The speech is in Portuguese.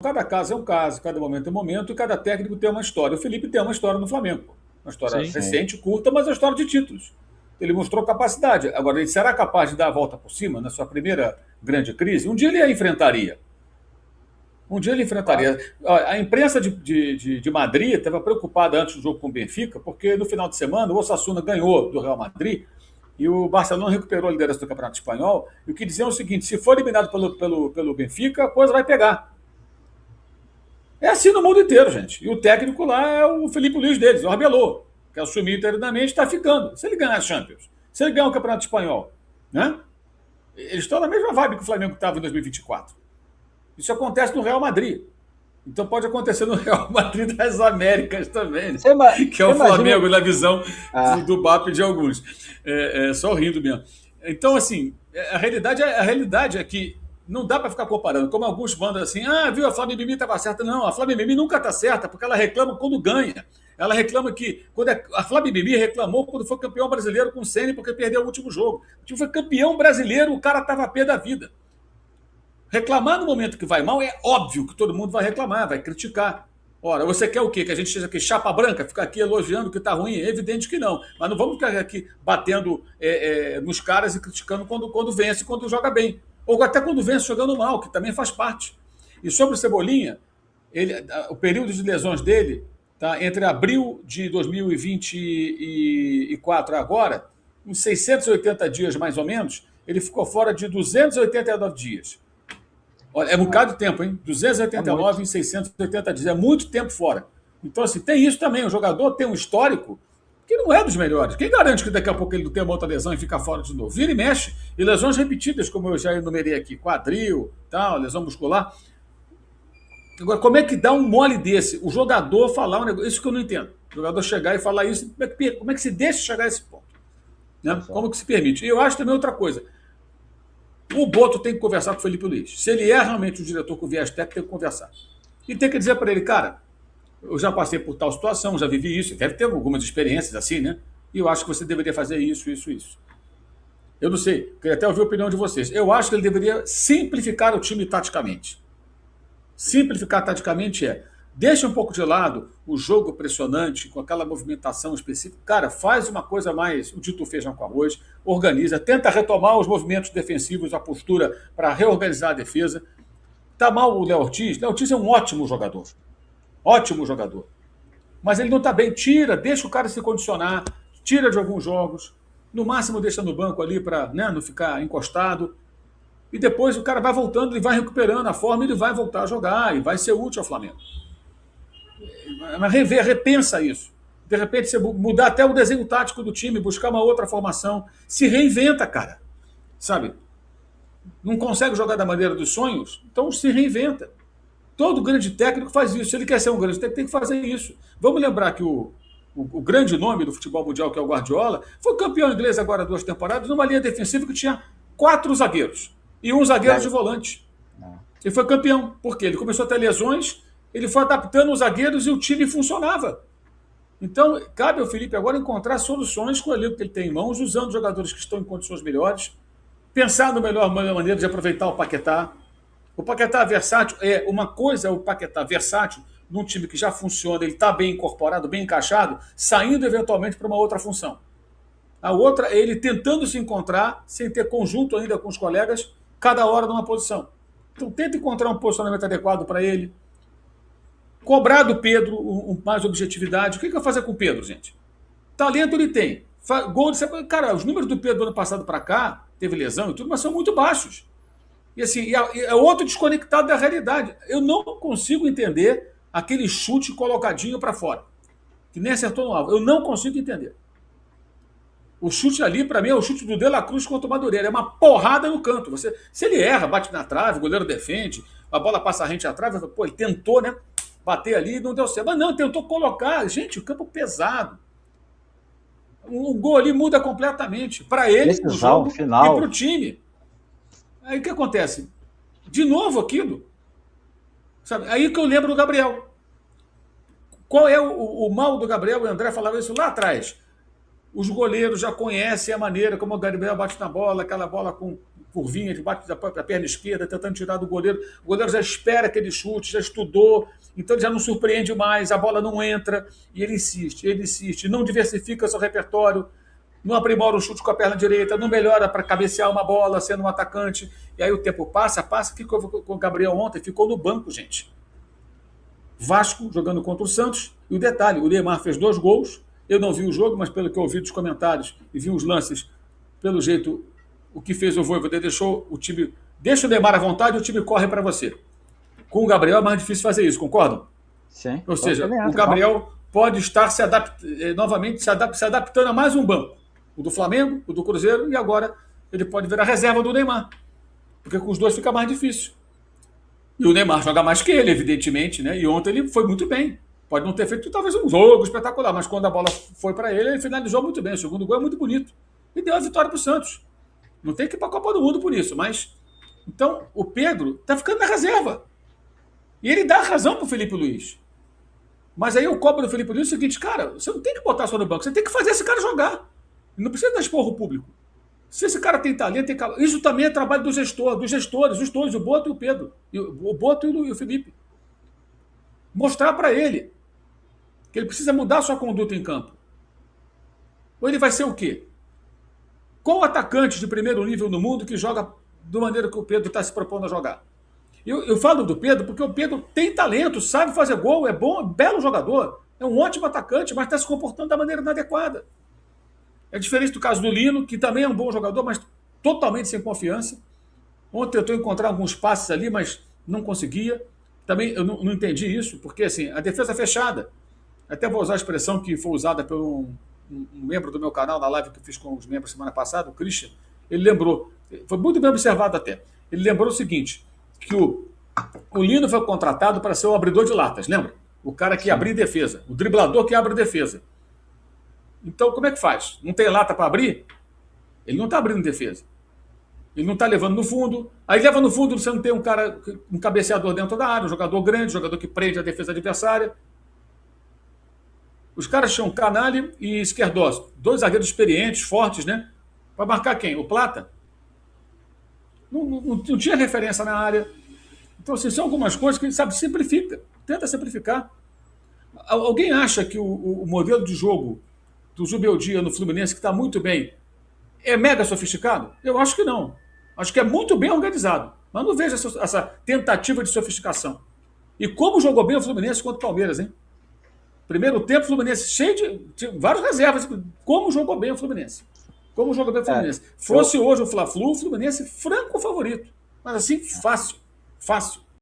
cada caso é um caso, cada momento é um momento, e cada técnico tem uma história. O Felipe tem uma história no Flamengo. Uma história Sim. Sim. recente, curta, mas é uma história de títulos. Ele mostrou capacidade. Agora, ele será capaz de dar a volta por cima na sua primeira grande crise? Um dia ele a enfrentaria. Um dia ele Claro. enfrentaria. A imprensa de Madrid estava preocupada antes do jogo com o Benfica, porque no final de semana o Osasuna ganhou do Real Madrid e o Barcelona recuperou a liderança do Campeonato Espanhol. E o que diziam é o seguinte: se for eliminado pelo Benfica, a coisa vai pegar. É assim no mundo inteiro, gente. E o técnico lá é o Felipe Luiz deles, o Arbeloa, que assumiu internamente e está ficando. Se ele ganhar a Champions, se ele ganhar o Campeonato Espanhol, né? Eles estão na mesma vibe que o Flamengo estava em 2024. Isso acontece no Real Madrid. Então pode acontecer no Real Madrid das Américas também, né? Que é Você o imagina. Flamengo na visão Ah, do BAP de alguns. Só rindo mesmo. Então, assim, a realidade é que não dá para ficar comparando. Como alguns mandam assim, viu, a Flávia Mimi estava certa. Não, a Flávia Mimi nunca está certa, porque ela reclama quando ganha. Ela reclama que. A Flávia Mimi reclamou quando foi campeão brasileiro com o Ceni porque perdeu o último jogo. O time foi campeão brasileiro, o cara estava a pé da vida. Reclamar no momento que vai mal é óbvio que todo mundo vai reclamar, vai criticar. Ora, você quer o quê? Que a gente seja aqui chapa branca, ficar aqui elogiando o que está ruim? É evidente que não. Mas não vamos ficar aqui batendo nos caras e criticando quando vence, quando joga bem. Ou até quando vence jogando mal, que também faz parte. E sobre o Cebolinha, o período de lesões dele, tá, entre abril de 2024 e agora, uns 680 dias mais ou menos, ele ficou fora de 289 dias. Olha, é um bocado de tempo, hein? é muito. 289 em 680 dias. É muito tempo fora. Então, assim, tem isso também. O jogador tem um histórico que não é dos melhores. Quem garante que daqui a pouco ele não tem uma outra lesão e fica fora de novo? Vira e mexe. E lesões repetidas, como eu já enumerei aqui. Quadril, tal, lesão muscular. Agora, como é que dá um mole desse? O jogador falar um negócio. Isso que eu não entendo. O jogador chegar e falar isso. Como é que se deixa chegar a esse ponto? Olha Né? só. Como que se permite? E eu acho também outra coisa. O Boto tem que conversar com o Felipe Luiz. Se ele é realmente o diretor com viés técnico, tem que conversar. E tem que dizer para ele, cara, eu já passei por tal situação, já vivi isso, deve ter algumas experiências assim, né? E eu acho que você deveria fazer isso, isso, isso. Eu não sei, queria até ouvir a opinião de vocês. Eu acho que ele deveria simplificar o time taticamente. Simplificar taticamente deixa um pouco de lado o jogo pressionante, com aquela movimentação específica. Cara, faz uma coisa mais, o dito feijão com arroz, organiza, tenta retomar os movimentos defensivos, a postura para reorganizar a defesa. Tá mal o Léo Ortiz? Léo Ortiz é um ótimo jogador. Ótimo jogador. Mas ele não está bem. Tira, deixa o cara se condicionar, tira de alguns jogos. No máximo deixa no banco ali para, né, não ficar encostado. E depois o cara vai voltando, ele vai recuperando a forma, ele vai voltar a jogar e vai ser útil ao Flamengo. Mas repensa isso. De repente você mudar até o desenho tático do time, buscar uma outra formação. Se reinventa, cara. Sabe? Não consegue jogar da maneira dos sonhos? Então se reinventa. Todo grande técnico faz isso. Se ele quer ser um grande técnico, tem que fazer isso. Vamos lembrar que o grande nome do futebol mundial, que é o Guardiola, foi campeão inglês agora 2 temporadas, numa linha defensiva que tinha 4 zagueiros e um zagueiro de É, volante. não. Ele foi campeão. Por quê? Ele começou a ter lesões, ele foi adaptando os zagueiros e o time funcionava. Então, cabe ao Felipe agora encontrar soluções com o elenco que ele tem em mãos, usando jogadores que estão em condições melhores, pensar na melhor maneira de aproveitar o Paquetá. O Paquetá versátil uma coisa, é o Paquetá versátil num time que já funciona, ele está bem incorporado, bem encaixado, saindo eventualmente para uma outra função. A outra é ele tentando se encontrar, sem ter conjunto ainda com os colegas, cada hora numa posição. Então tenta encontrar um posicionamento adequado para ele. Cobrar do Pedro mais objetividade. O que vai fazer com o Pedro, gente? Talento ele tem. Gol de... Cara, os números do Pedro do ano passado para cá, teve lesão e tudo, mas são muito baixos. E assim, é outro desconectado da realidade. Eu não consigo entender aquele chute colocadinho para fora, que nem acertou no alvo. Eu não consigo entender. O chute ali, para mim, é o chute do De La Cruz contra o Madureira. É uma porrada no canto. Se ele erra, bate na trave, o goleiro defende, a bola passa rente à trave, pô, ele tentou, né? Bater ali e não deu certo. Mas não, tentou colocar. Gente, o campo pesado. Um gol ali muda completamente. Para ele, no Decisão jogo, e para o final. time. Aí o que acontece? De novo aquilo. Sabe? Aí que eu lembro do Gabriel. Qual é o mal do Gabriel? O André falava isso lá atrás. Os goleiros já conhecem a maneira como o Gabriel bate na bola, aquela bola com curvinha, ele bate da perna esquerda, tentando tirar do goleiro. O goleiro já espera aquele chute, já estudou, então ele já não surpreende mais, a bola não entra, e ele insiste, não diversifica seu repertório, não aprimora o chute com a perna direita, não melhora para cabecear uma bola, sendo um atacante. E aí o tempo passa, ficou com o Gabriel ontem, ficou no banco, gente. Vasco jogando contra o Santos. E o detalhe, o Neymar fez 2 gols. Eu não vi o jogo, mas pelo que eu ouvi dos comentários e vi os lances, pelo jeito, o que fez o Vojvoda deixou o time... Deixa o Neymar à vontade e o time corre para você. Com o Gabriel é mais difícil fazer isso, concordam? Sim. Ou seja, o Gabriel pode estar novamente se adaptando a mais um banco. O do Flamengo, o do Cruzeiro, e agora ele pode virar reserva do Neymar. Porque com os dois fica mais difícil. E o Neymar joga mais que ele, evidentemente, né? E ontem ele foi muito bem. Pode não ter feito talvez um jogo espetacular, mas quando a bola foi para ele, ele finalizou muito bem. O segundo gol é muito bonito. E deu a vitória para o Santos. Não tem que ir para a Copa do Mundo por isso, mas... Então, o Pedro está ficando na reserva. E ele dá razão para o Felipe Luiz. Mas aí eu cobro do Felipe Luiz o seguinte, cara, você não tem que botar só no banco, você tem que fazer esse cara jogar. Não precisa dar esporro público. Se esse cara tem talento, isso também é trabalho do gestor, dos gestores, os dois, o Boto e o Pedro. O Boto e o Felipe. Mostrar para ele que ele precisa mudar sua conduta em campo. Ou ele vai ser o quê? Qual atacante de primeiro nível no mundo que joga da maneira que o Pedro está se propondo a jogar? Eu falo do Pedro porque o Pedro tem talento, sabe fazer gol, é bom, é um belo jogador, é um ótimo atacante, mas está se comportando da maneira inadequada. É diferente do caso do Lino, que também é um bom jogador, mas totalmente sem confiança. Ontem tentou encontrar alguns passes ali, mas não conseguia. Também eu não entendi isso, porque assim, a defesa fechada. Até vou usar a expressão que foi usada por um membro do meu canal, na live que eu fiz com os membros semana passada, o Christian. Ele lembrou, foi muito bem observado até, ele lembrou o seguinte, que o Lino foi contratado para ser o abridor de latas, lembra? O cara que abre defesa, o driblador que abre defesa. Então, como é que faz? Não tem lata para abrir? Ele não está abrindo defesa. Ele não está levando no fundo. Aí leva no fundo, você não tem um cabeceador dentro da área, um jogador grande, um jogador que prende a defesa adversária. Os caras tinham Canali e Esquerdós, 2 zagueiros experientes, fortes, né? Para marcar quem? O Plata? Não tinha referência na área. Então, assim, são algumas coisas que, sabe, simplifica. Tenta simplificar. Alguém acha que o modelo de jogo do Zubeldia no Fluminense, que está muito bem, é mega sofisticado? Eu acho que não. Acho que é muito bem organizado. Mas não vejo essa tentativa de sofisticação. E como jogou bem o Fluminense contra o Palmeiras, hein? Primeiro tempo, o Fluminense cheio de várias reservas. Como jogou bem o Fluminense. Como jogou bem o Fluminense. Fosse hoje o Fla-Flu, o Fluminense franco favorito. Mas assim, fácil. Fácil.